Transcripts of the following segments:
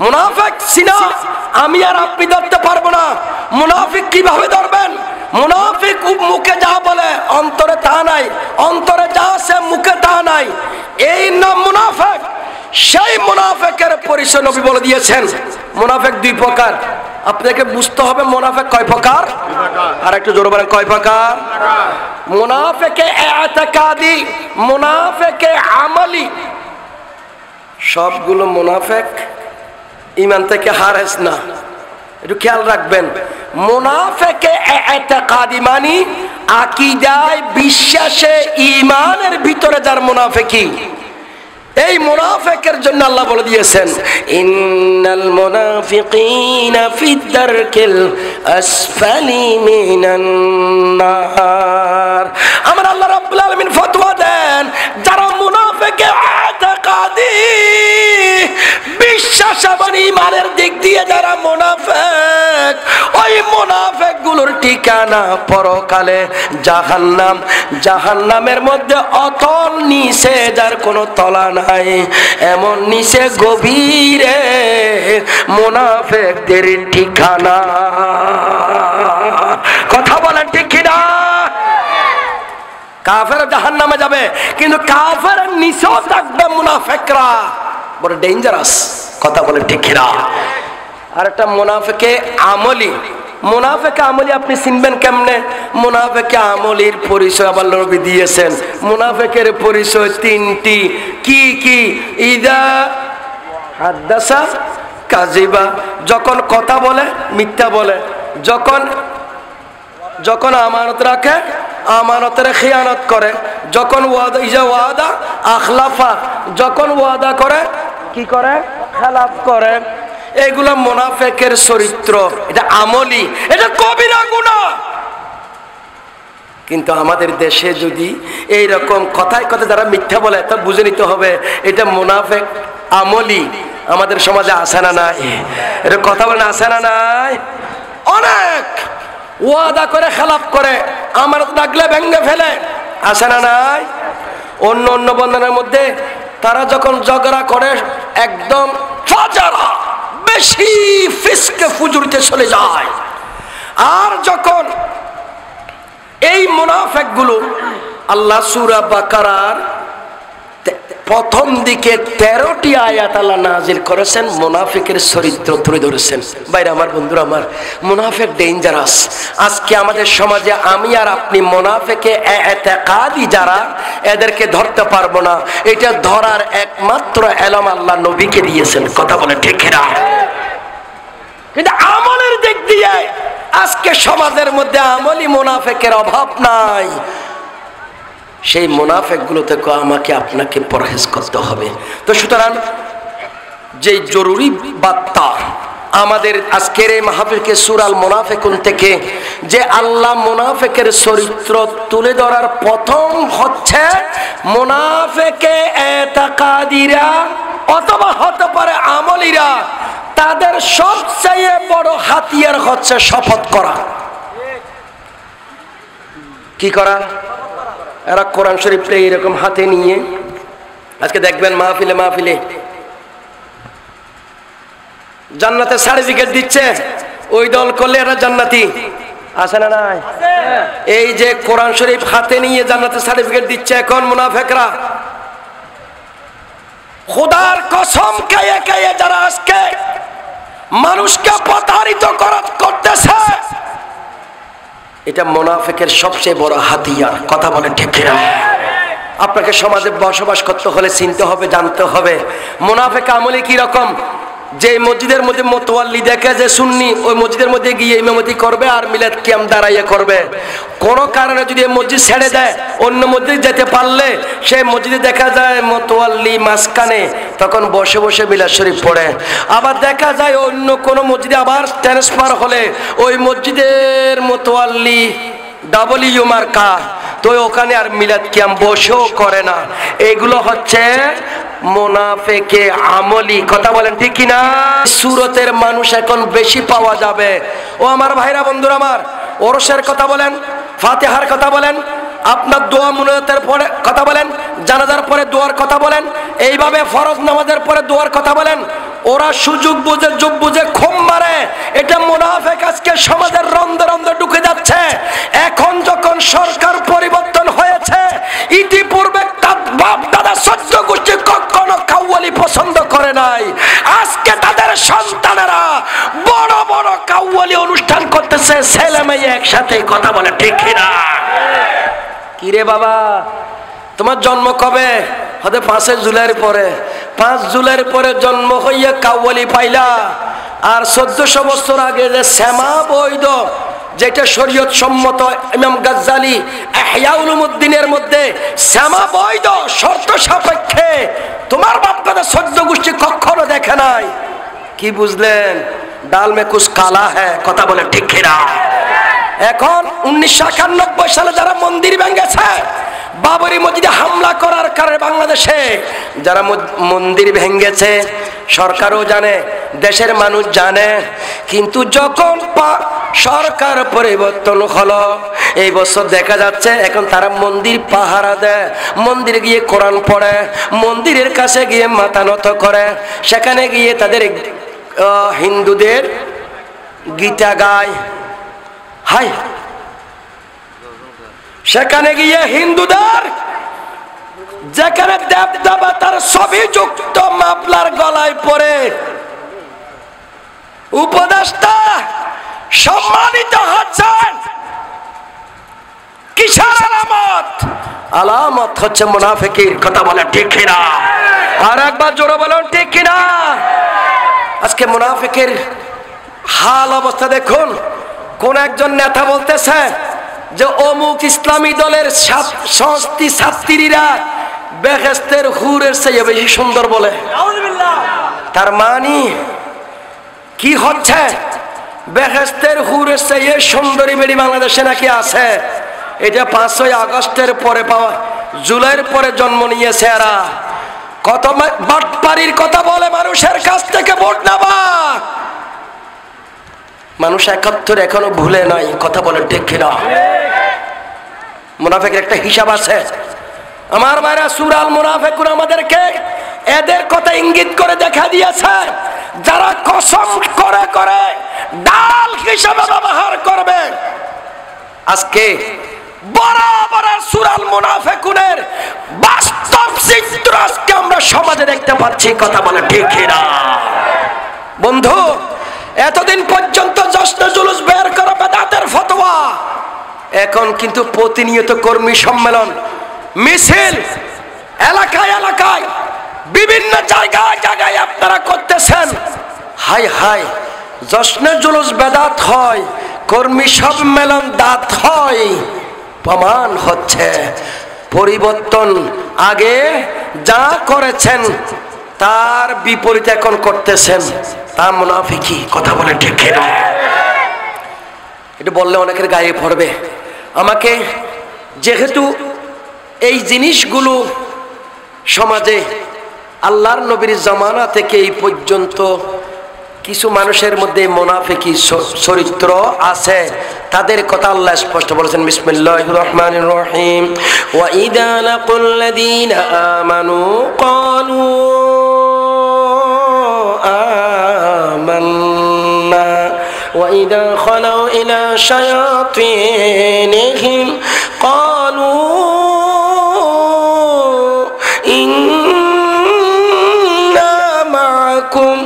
মুনাফিক সিনা আমি আর আপনি ধরতে পারবো না। মুনাফিক কিভাবে ধরবেন? মুনাফিক মুখে যা বলে অন্তরে তা নাই, অন্তরে যা আছে মুখে তা নাই, এই নাম মুনাফিক। সেই মুনাফিকের পরিচয় নবী বলে দিয়েছেন। মুনাফিক দুই প্রকার, আপনাকে বুঝতে হবে মুনাফিক কয় প্রকার। আর একটু জোরে বলেন কয় প্রকার? মুনাফিকে ইতিকাদি, মুনাফিকে আমলি। সবগুলো মুনাফিক ঈমান থেকে হারেস না, একটু খেয়াল রাখবেন। মুনাফিকে ইতিকাদি মানে আকীদায় বিশ্বাসে ঈমানের ভিতরে যার মুনাফিকি, এই মুনাফিকের জন্য আল্লাহ বলে দিয়েছেন ইন্নাল মুনাফিকিনা ফিদ দারকিল আসফালি মিনান নার। আমার আল্লাহ রাব্বুল আলামিন ফতোয়া দেন, যারা মুনাফিকে ইতিকাদি বিশ্বাস এবং ঈমানের দিক দিয়ে যারা মুনাফিক, ওই মুনাফিক গুলোর ঠিকানা পরকালে জাহান্নাম। জাহান্নামের মধ্যে অতল নিচে যার কোনো তলা নাই, এমন নিচে গভীরে মুনাফিকদের ঠিকানা। কথা বলেন ঠিক কিনা? কাফের জাহান্নামে যাবে, কিন্তু কাফের নিচেও থাকবে মুনাফিকরা, বড় ডেঞ্জারাস। কথা বলেন ঠিক কিনা? আর একটা মুনাফিকে আমলি। মুনাফিকে আমলি আপনি চিনবেন কেমনে? মুনাফিকে আমলির পরিচয় আবার নবী দিয়েছেন। মুনাফিকের পরিচয় তিনটি। কি কি? ইদা হাদাসা কাযিবা, যখন কথা বলে মিথ্যা বলে, যখন আমানত রাখে আমানতের খিয়ানত করে, যখন ওয়াদা আখলাফা, যখন ওয়াদা করে কি করে? খেলাফ করে। এগুলো মুনাফিকের চরিত্র, এটা আমলি, এটা কবিরা গুনাহ। কিন্তু আমাদের দেশে যদি এই রকম কথায় কথা যারা মিথ্যা বলে, তা বুঝে নিতে হবে এটা মুনাফিক আমলি। আমাদের সমাজে আছে না নাই? এটা কথা বলে আছে না নাই? অনেক ওয়াদা করে খেলাফ করে, আমার ডাকলে ভেঙে ফেলে, আছে না নাই? অন্য অন্য বন্ধনের মধ্যে তারা যখন ঝগড়া করে একদম ফাজারা বেশি ফিসকে ফুজুরিতে চলে যায়। আর যখন এই মুনাফিকগুলো, আল্লাহ সূরা বাকারার প্রথম দিকে 13টি আয়াত আল্লাহ নাজিল করেছেন, মুনাফিকের চরিত্র তুলে ধরেছেন। বাইরে আমার বন্ধুরা, আমার মুনাফিক ডেঞ্জারাস। আজকে আমাদের সমাজে আমি আর আপনি মুনাফিকে ইতিকাদি যারা, এদেরকে ধরতে পারবো না। এটা ধরার একমাত্র এলম আল্লাহ নবীকে দিয়েছেন। কথা বলে ঠিক না? কিন্তু আমলের দিক দিয়ে আজকে সমাজের মধ্যে আমলি মুনাফিকের অভাব নাই। সেই মুনাফিক গুলো থেকে আমাকে আপনাকে পরহেজ করতে হবে। তো সুতরাং যে জরুরি বার্তা আমাদের আজকের এই মাহফিলকে সূরাল মুনাফিকুন থেকে, যে আল্লাহ মুনাফিকের চরিত্র তুলে ধরার প্রথম হচ্ছে মুনাফিকে ইতিকাদিরা অথবা হতে পারে আমলিরা, তাদের সবচেয়ে বড় হাতিয়ার হচ্ছে শপথ করা। কি করা? এরা কোরআন শরীফটা এরকম হাতে নিয়ে, আজকে দেখবেন মাহফিলে মাহফিলে জান্নাতের সার্টিফিকেট দিচ্ছে, ওই দল করলে এরা জান্নাতি, আছে না নাই? এই যে কোরআন শরীফ হাতে নিয়ে জান্নাতের সার্টিফিকেট দিচ্ছে এখন মুনাফিকরা, খোদার কসম খেয়ে খেয়ে যারা আজকে মানুষকে প্রতারিত করতেছে, এটা মুনাফিকের সবচেয়ে বড় হাতিয়ার। কথা বলেন ঠিক কিনা? আপনাকে সমাজে বসবাস করতে হলে চিনতে হবে, জানতে হবে মুনাফিক আমলি কি রকম। যে মসজিদের মধ্যে মোতওয়াল্লি দেখে যে সুন্নি, ওই মসজিদের মধ্যে গিয়ে ইমামতি করবে আর মিলাদ কিয়াম দাঁড়াইয়ে করবে। কোনো কারণে যদি এই মসজিদ ছেড়ে দেয়, অন্য মসজিদ যেতে পারলে সেই মসজিদে দেখা যায় মোতওয়াল্লি মাঝখানে, তখন বসে বসে মিলাদ শরীফ পড়ে। আবার দেখা যায় অন্য কোনো মসজিদে আবার ট্রান্সফার হলে ওই মসজিদের মোতওয়াল্লি ডাবলিউ মার্কা, তো ওখানে আর মিলাদ কিয়াম বসেও করে না। এগুলো হচ্ছে মুনাফিকে আমলি। কথা বলেন ঠিক কিনা? সুরতের মানুষ এখন বেশি পাওয়া যাবে। ও আমার ভাইরা, বন্ধুরা আমার, ওরসের কথা বলেন, ফাতিহার কথা বলেন, আপনার দোয়া মুনাজাতের পরে কথা বলেন, জানাজার পরে দোয়ার কথা বলেন, এইভাবে ফরজ নামাজের পরে দোয়ার কথা বলেন। ওরা সুযোগ বুঝে যুগ বুঝে খুম মারে। এটা মুনাফিক আজকে সমাজের রন্ধে রন্ধে ঢুকে যাচ্ছে। এখন যখন সরকার পরিবর্তন হয়েছে, ইতিপূর্বে বাপ দাদা সহ্য গোষ্ঠী কখনো কাউয়ালি পছন্দ করে নাই। আজকে তাদের সন্তানেরা বড় বড় কাউয়ালি অনুষ্ঠান করতেছে, ছেলে মেয়ে একসাথে। কথা বলে ঠিক কিনা? কিরে বাবা, তোমার জন্ম কবে? হতে 5 জুলাইয়ের পরে। 5 জুলাইয়ের পরে জন্ম হইয়া কাউয়ালি পাইলা। আর 1400 বছর আগে যে শ্যামা বৈধ, যেটা শরীয়ত সম্মত, ইমাম গাজ্জালি ইহয়া উলুমুদ্দিনের মধ্যে শ্যামা বৈধ শর্ত সাপেক্ষে, তোমার বাপ দাদা সহ্য গোষ্ঠী কখনো দেখে নাই। কি বুঝলেন? ডাল মে কুছ কালা হ্যায়। কথা বলে ঠিক কিনা? এখন 1991 সালে যারা মন্দির ভেঙেছে, বাবরি মসজিদে হামলা করার কারণে বাংলাদেশে যারা মন্দির ভেঙেছে, সরকারও জানে, দেশের মানুষ জানে। কিন্তু যখন সরকার পরিবর্তন হলো, এই বছর দেখা যাচ্ছে এখন তারা মন্দির পাহারা দেয়, মন্দিরে গিয়ে কোরআন পড়ে, মন্দিরের কাছে গিয়ে মাথা নত করে, সেখানে গিয়ে তাদের হিন্দুদের গীতা গায়। হাই, সেখানে গিয়ে হিন্দুদের যেখানে দেব দেবতার ছবি যুক্ত মাফলার গলায় পরে উপদেষ্টা সম্মানিত হচ্ছেন, কিসের আলামত? আলামত হচ্ছে মুনাফিকের। কথা বলে ঠিক কিনা? আর একবার জোরে বলুন ঠিক কিনা? আজকে মুনাফিকের হাল অবস্থা দেখুন। কোন একজন নেতা বলতেছে যে অমুক ইসলামী দলের সংস্কৃতি ছাত্রীরা বেহেশতের হুরের চেয়ে বেশি সুন্দর বলে। তার মানে কি হচ্ছে? বেহেশতের হুরের চেয়ে সুন্দরী মেয়ে বাংলাদেশে নাকি আছে। এটা 5ই আগস্টের পরে পাওয়া, জুলাইয়ের পরে জন্ম নিয়েছে এরা। কত বাটপাড়ির কথা বলে মানুষের কাছ থেকে ভোট নেবা। মানুষ 71 এখনো ভুলে নাই। কথা বলে ঠিক কিনা? মুনাফিকের একটা হিসাব আছে আমার ভাইরা। সূরা আল মুনাফিকুন আমাদেরকে এদের কথা ইঙ্গিত করে দেখা দিয়েছে, যারা কসম করে করে ডাল হিসাবে ব্যবহার করবে। আজকে বরাবর সূরা আল মুনাফিকুনের বাস্তব চিত্র আজকে আমরা সমাজে দেখতে পাচ্ছি। কথা বলে ঠিক কিনা? বন্ধু, এতদিন পর্যন্ত জশ্ন জুলুস বের করা বেদাতের ফতোয়া, এখন কিন্তু প্রতিনিয়ত কর্মী সম্মেলন, মিছিল, এলাকায় এলাকায় বিভিন্ন জায়গায় জায়গায় আপনারা করতেছেন। হাই হাই, জশ্ন জুলুস বেদাত হয়, কর্মী সম্মেলন দাত হয়। প্রমাণ হচ্ছে পরিবর্তন আগে যা করেছেন তার বিপরীত এখন করতেছেন। তা মুনাফিকি। কথা বলে ঠিক কিনা? এটা বললে অনেকের গায়ে পড়বে। আমাকে যেহেতু এই জিনিসগুলো সমাজে আল্লাহর নবীর জামানা থেকে এই পর্যন্ত কিছু মানুষের মধ্যে মুনাফিকি চরিত্র আছে, তাদের কথা আল্লাহ স্পষ্ট বলেছেন। বিসমিল্লাহির রহমানির রহিম। ওয়া ইযা লাকুল্লাযীনা আমানু ক্বালু আমান্না ওয়া ইযা খালাউ ইলা শায়াতিনিহিম ক্বালু ইন্না মাআকুম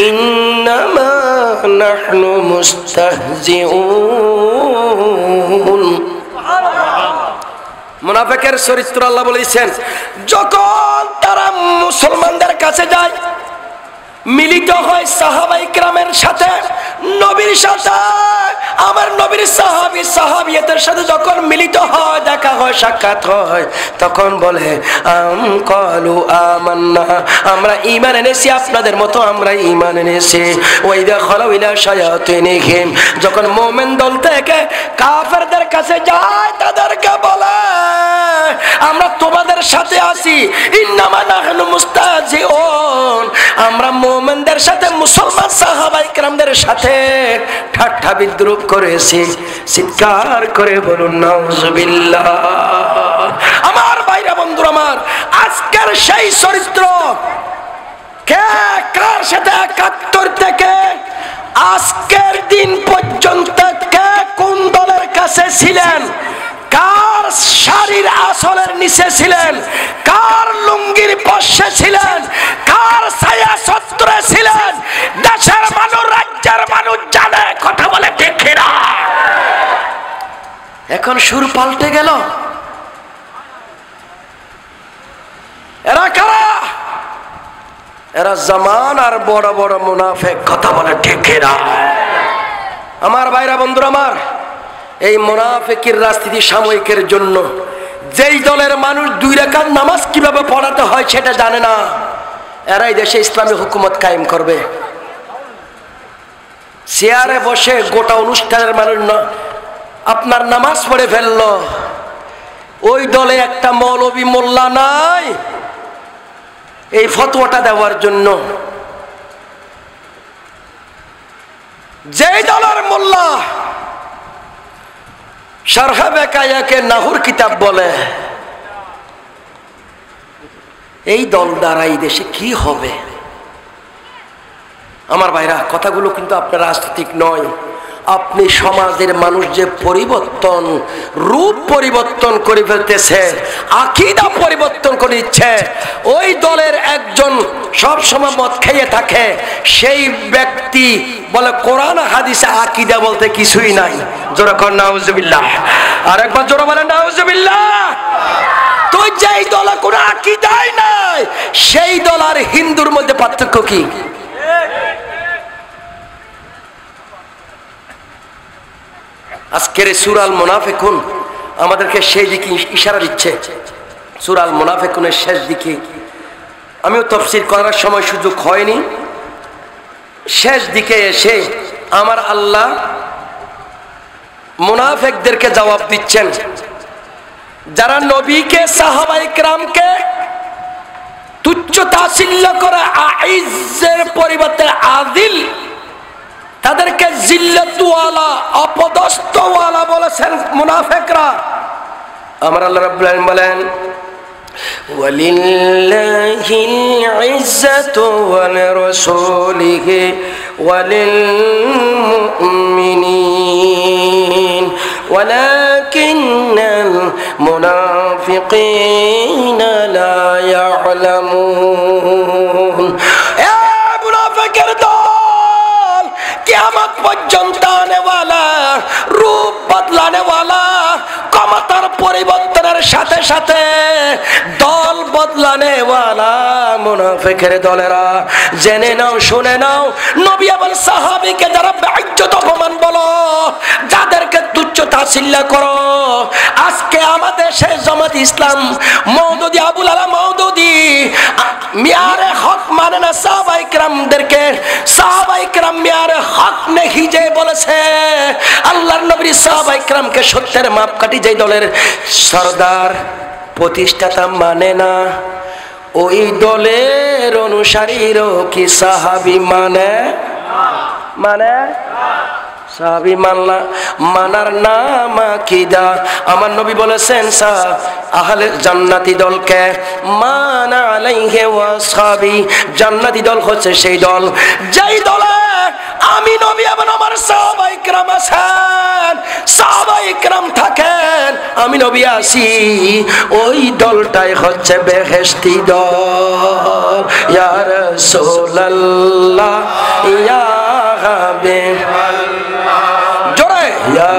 ইন্নামা নাহনু মুস্তাহজিউন। মুনাফিকের চরিত্র আল্লাহ বলেছেন, যখন তারা মুসলমানদের কাছে যায়, মিলিত হয় সাহাবাই কিরামের সাথে, নবীর সাথে, আমার নবীর সাহাবী সাহাবিয়াতের সাথে যখন মিলিত হয়, দেখা হয়, সাক্ষাৎ হয়, তখন বলে ক্বালু আমান্না, আমরা ঈমান এনেছি, আপনাদের মতো আমরা ঈমান এনেছি। ওয়াইদা খালাউ ইলা শায়াতিনিহিম, যখন মুমিন দল থেকে কাফেরদের কাছে যায়, তাদেরকে বলে আমরা তোমাদের সাথে আছি। ইন্নামা নাহনু মুস্তাহজিউন, আমরা মুমিনদের সাথে, মুসলমান সাহাবায়ে কেরামদের সাথে ঠাট্টা বিদ্রুপ করেছি, চিৎকার করে বলুন নাউজুবিল্লাহ। আমার ভাইরা বন্ধুরা আমার, আজকের সেই চরিত্র কে কার সাথে ৭১ থেকে আজকের দিন পর্যন্ত কে কোন দলের কাছে ছিলেন, কার শাড়ির আঁচলের নিচে ছিলেন, কার লুঙ্গির পাশে ছিলেন, কার ছায়া ছত্রে ছিলেন, দেশের মানুষ রাজ্যের মানুষ জানে। কথা বলে ঠিক না? এখন সুর পাল্টে গেল। এরা কারা? এরা জামান আর বড় বড় মুনাফিক। কথা বলে ঠিক না? আমার ভাইরা বন্ধুরা আমার, এই মুনাফিকের রাজনীতি সাময়িকের জন্য যেই দলের মানুষ 2 রাকাত নামাজ কিভাবে পড়াতে হয় সেটা জানে না, এরাই দেশে ইসলামী হুকুমত কায়েম করবে। চেয়ারে বসে গোটা অনুষ্ঠানের মানুষ আপনার নামাজ পড়ে ফেললো, ওই দলে একটা মৌলবী মোল্লা নাই এই ফতোয়াটা দেওয়ার জন্য। যেই দলের মোল্লা শারহে বেকায়াকে নাহুর কিতাব বলে, এই দল দ্বারা এই দেশে কি হবে? আমার ভাইরা, কথাগুলো কিন্তু আপনার রাজনৈতিক নয়, আপনি সমাজের মানুষ যে পরিবর্তন, রূপ পরিবর্তন করে ফেলতেছে, আকীদা পরিবর্তন করে দিচ্ছে। ওই দলের একজন সব সময় মদ খেয়ে থাকে, সেই ব্যক্তি বলে কোরআন হাদিসে আকীদা বলতে কিছুই নাই। জোরে কর নাউজুবিল্লাহ। আরেকবার জোরে বলেন নাউজুবিল্লাহ। তো যেই দলে কোনো আকীদাই নাই, সেই দল আর হিন্দুর মধ্যে পার্থক্য কি? আজকের সূরা আল মুনাফিকুন আমাদেরকে সেই দিকে ইশারা দিচ্ছে। সূরা আল মুনাফিকুনের শেষ দিকে, আমিও তাফসীর করার সময় সুযোগ হয়নি, শেষ দিকে এসে আমার আল্লাহ মুনাফিকদেরকে জবাব দিচ্ছেন, যারা নবীকে সাহাবায়ে কেরামকে তুচ্ছ তাচ্ছিল্য করে আইজ্জের পরিবর্তে আদিল, তাদেরকে জিল্লাতওয়ালা অপদস্থওয়ালা বলেছেন মুনাফিকরা। আমার আল্লাহ রাব্বুল আলামিন বলেন, ওয়ালিল্লাহিল ইজ্জাতু ওয়াল রাসূলিহি ওয়ালিল মুমিনিন ওয়ালাকিন্নাল মুনাফিকিনা লা ইয়ালামুন। এ মুনাফিকের দল কিয়ামত পর্যন্ত আনেওয়ালা, রূপ বদলানেওয়ালা, ক্ষমতার পরিবর্তনের সাথে সাথে দল বদলানেওয়ালা মুনাফিকের দলেরা। জেনে নাও, শুনে নাও, নবী এবং সাহাবীকে যারা বেইজ্জত অপমান বলো, যাদেরকে তুচ্ছ তাচ্ছিল্য করো, আজকে আমাদের শেষ জামাত ইসলাম মওদুদি আবুল আলা মওদুদি মিয়ারে হক মানে না সাহাবায়ে কেরামদেরকে, সাহাবায়ে কেরাম মিয়ারে হক নেহি যে বলেছে। আল্লাহর নবী সাহাবায়ে কেরামকে সত্যের মাপকাঠি যেই দলের সরদার প্রতিষ্ঠাতা মানে না, ওই দলের অনুসারীরও কি সাহাবী মানে? সাহাবী মানার নাম আকীদা। আমার নবী বলেছেন, আহলে জান্নাতি দলকে মান আলাইহি ওয়াসহাবি, জান্নাতি দল হচ্ছে সেই দল যেই দলে আমি নবী এবং আমার সাহাবায়ে কেরাম আছেন, সাহাবায়ে কেরাম থাকেন, আমি নবী আছি, ওই দলটাই হচ্ছে বেহেশতি দল। ইয়া রাসূলুল্লাহ ইয়া হাবিবাল্লাহ, জোরে ইয়া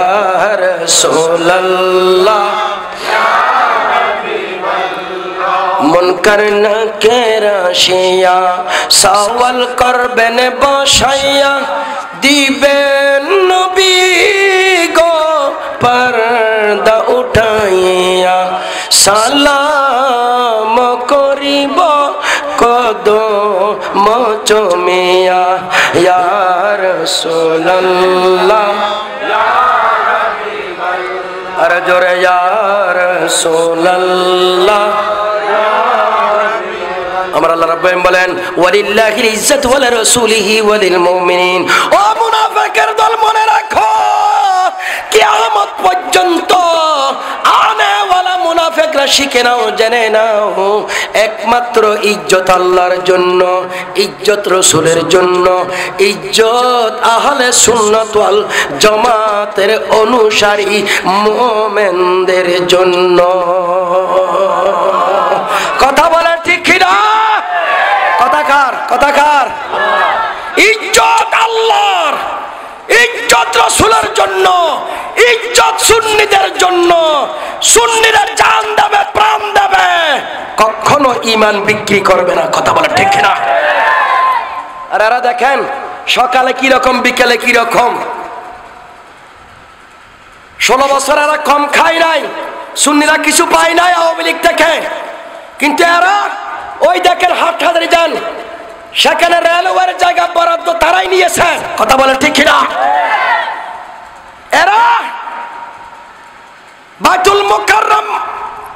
রাসূলুল্লাহ মুনকার নাকির আসিয়া সওয়াল করবেন বসাইয়া, দিবেন নবী গো পর্দা উঠাইয়া, সালাম করিব কদম চুমিয়া। ইয়া রাসূলুল্লাহ আরে জোরে ইয়া রাসূলুল্লাহ। আমার আল্লাহ রাব্বুল আলামিন বলেন ওয়ালিল্লাহিল ইজ্জাতু ওয়া লিরাসূলিহি ওয়া লিল মুমিনিন। ও মুনাফিকের দল, মনে রাখো কিয়ামত পর্যন্ত আনেওয়ালা মুনাফিকরা শিখে নাও, জেনে নাও, একমাত্র ইজ্জত আল্লাহর জন্য, ইজ্জত রাসূলের জন্য, ইজ্জত আহলে সুন্নাত ওয়াল জামাতের অনুসারী মুমিনদের জন্য। কথা বলে ঠিক কিনা? কথাকার ইজ্জত আল্লাহর, ইজ্জত রাসূলের জন্য, ইজ্জত সুন্নিদের জন্য। সুন্নিরা জান দেবে, প্রাণ দেবে, কখনো ঈমান বিক্রি করবে না। কথা বলে ঠিক কিনা? আর এরা দেখেন সকালে কি রকম, বিকেলে কি রকম। 16 বছর এরা কম খায় নাই, সুন্নিরা কিছু পায় নাই আওয়ামী লীগ থেকে, কিন্তু এরা ওই দেখেন হাটহাজারী যান, সেখানে রেলওয়ের জায়গা বরাদ্দ তারাই নিয়েছে। কথা বলে ঠিক কিনা? এরা বাইতুল মুকাররম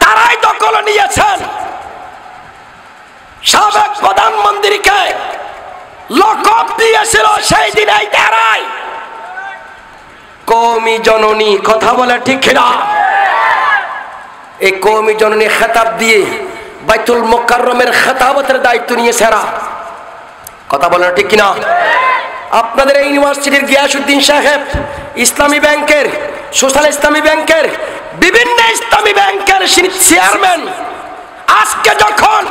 তারাই দখল নিয়েছেন। সাবেক প্রধানমন্ত্রীকে লকব দিয়েছিল সেই দিনেই তারাই। কওমি জননী, কথা বলে ঠিক কিনা? এই কওমি জননী খেতাব দিয়ে বাইতুল মুকাররমের খেতাবতের দায়িত্ব নিয়েছে এরা। কথা বলে ঠিক কিনা? আপনাদের এই ইউনিভার্সিটির গিয়াসউদ্দিন সাহেব ইসলামী ব্যাংকের, সোশ্যাল ইসলামী ব্যাংকের, বিভিন্ন ইসলামী ব্যাংকের চেয়ারম্যান, আজকে যখন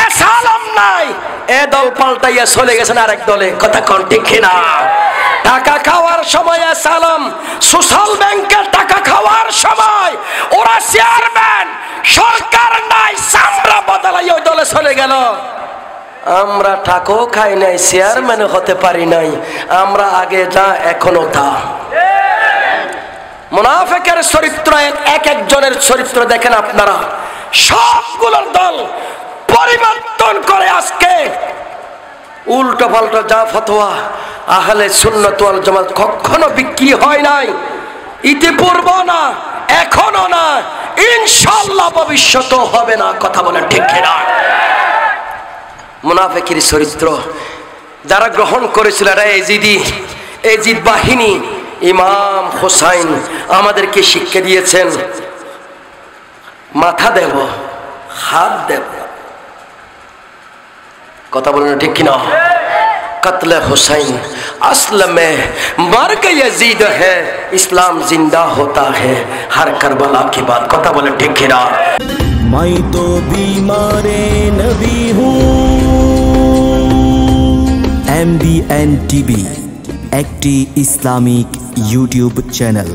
এসালাম নাই, এ দল পাল্টাইয়া চলে গেছেন আরেক দলে। কথা কোন ঠিক কিনা? টাকা খাওয়ার সময় এসালাম, সোশ্যাল ব্যাংকের টাকা খাওয়ার সময় ওরা চেয়ারম্যান, সরকার নাই, চামড়া বদলাই ওই দলে চলে গেল। আমরা টাকাও খাই নাই, চেয়ারম্যান হতে পারি নাই, আমরা আগে যা এখনো তা। মুনাফিকের চরিত্র, এক একজনের চরিত্র দেখেন আপনারা। সবগুলোর দল পরিবর্তন করে আজকে উল্টো পাল্টা যা ফতোয়া, আহলে সুন্নাত ওয়াল জামাত কখনো বিক্রি হয় নাই, ইতিপূর্ব না, এখনো না, ইনশাআল্লাহ ভবিষ্যতেও হবে না। কথা বলে ঠিক কিনা? মুনাফিকের চরিত্র যারা গ্রহণ করেছিল এরা এজিদ বাহিনী। ইমাম হোসাইন আমাদেরকে শিক্ষা দিয়েছেন, মাথা দেব, হাত দেব। কথা বলেন ঠিক কিনা? कत्ल हुसैन असल में मर्ग यजीद है, इस्लाम जिंदा होता है हर करबला की बात। कथा बोले ठीक है ना? मैं तो बीमारे नबी हूँ। MBN TV একটি ইসলামিক ইউটিউব চ্যানেল।